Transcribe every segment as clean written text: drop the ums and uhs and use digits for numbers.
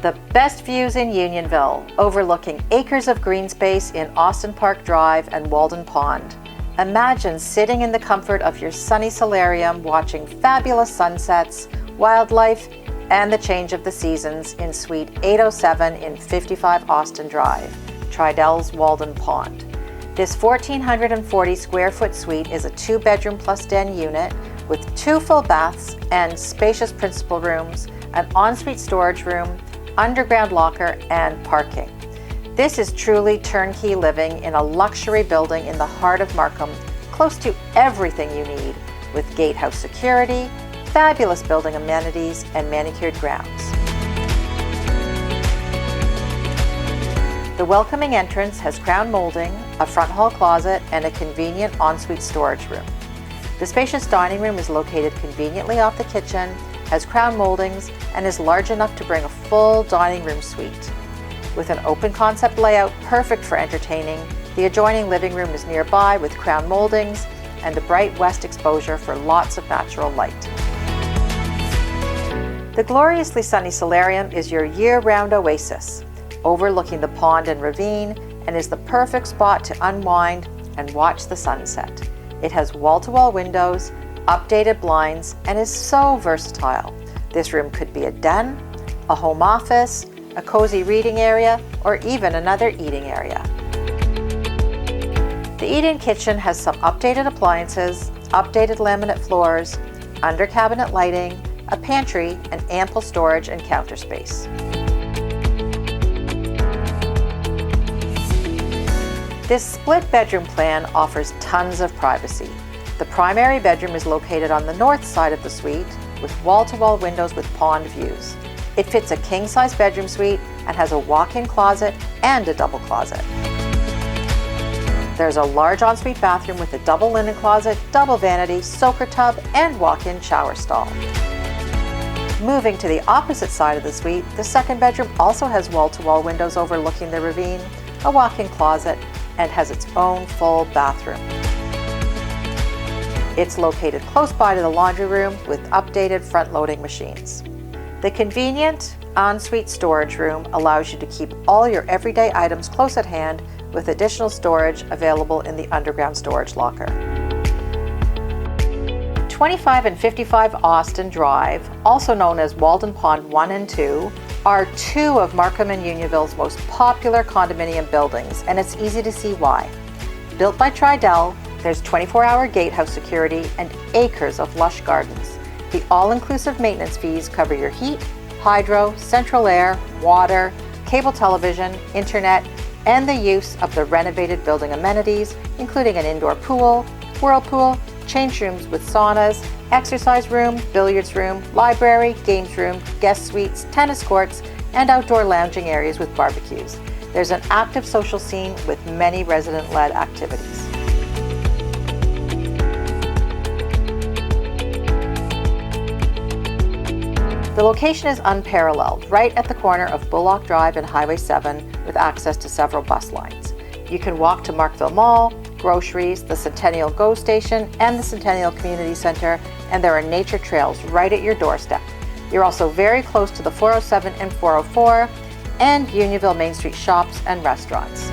The best views in Unionville, overlooking acres of green space in Austin Park Drive and Walden Pond. Imagine sitting in the comfort of your sunny solarium watching fabulous sunsets, wildlife, and the change of the seasons in Suite 807 in 55 Austin Drive, Tridell's Walden Pond. This 1,440 square foot suite is a 2-bedroom plus den unit with 2 full baths and spacious principal rooms, an ensuite storage room, underground locker, and parking. This is truly turnkey living in a luxury building in the heart of Markham, close to everything you need, with gatehouse security, fabulous building amenities, and manicured grounds. The welcoming entrance has crown molding, a front hall closet, and a convenient ensuite storage room. The spacious dining room is located conveniently off the kitchen, has crown moldings, and is large enough to bring a full dining room suite. With an open concept layout perfect for entertaining, the adjoining living room is nearby with crown moldings and a bright west exposure for lots of natural light. The gloriously sunny solarium is your year-round oasis, overlooking the pond and ravine, and is the perfect spot to unwind and watch the sunset. It has wall-to-wall windows, updated blinds, and is so versatile. This room could be a den, a home office, a cozy reading area, or even another eating area. The eat-in kitchen has some updated appliances, updated laminate floors, under-cabinet lighting, a pantry, and ample storage and counter space. This split bedroom plan offers tons of privacy. The primary bedroom is located on the north side of the suite with wall-to-wall windows with pond views. It fits a king-size bedroom suite and has a walk-in closet and a double closet. There's a large ensuite bathroom with a double linen closet, double vanity, soaker tub, and walk-in shower stall. Moving to the opposite side of the suite, the second bedroom also has wall-to-wall windows overlooking the ravine, a walk-in closet, and has its own full bathroom. It's located close by to the laundry room with updated front-loading machines. The convenient ensuite storage room allows you to keep all your everyday items close at hand with additional storage available in the underground storage locker. 25 and 55 Austin Drive, also known as Walden Pond 1 and 2, are 2 of Markham and Unionville's most popular condominium buildings, and it's easy to see why. Built by Tridell, there's 24-hour gatehouse security and acres of lush gardens. The all-inclusive maintenance fees cover your heat, hydro, central air, water, cable television, internet, and the use of the renovated building amenities, including an indoor pool, whirlpool, change rooms with saunas, exercise room, billiards room, library, games room, guest suites, tennis courts, and outdoor lounging areas with barbecues. There's an active social scene with many resident-led activities. The location is unparalleled, right at the corner of Bullock Drive and Highway 7 with access to several bus lines. You can walk to Markville Mall, groceries, the Centennial GO Station, and the Centennial Community Center, and there are nature trails right at your doorstep. You're also very close to the 407 and 404 and Unionville Main Street shops and restaurants.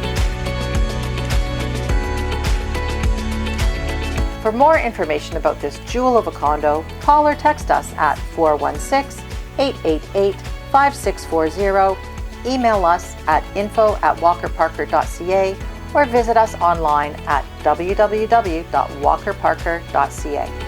For more information about this jewel of a condo, call or text us at 416-888-5640, email us at info@walkerparker.ca, or visit us online at www.walkerparker.ca.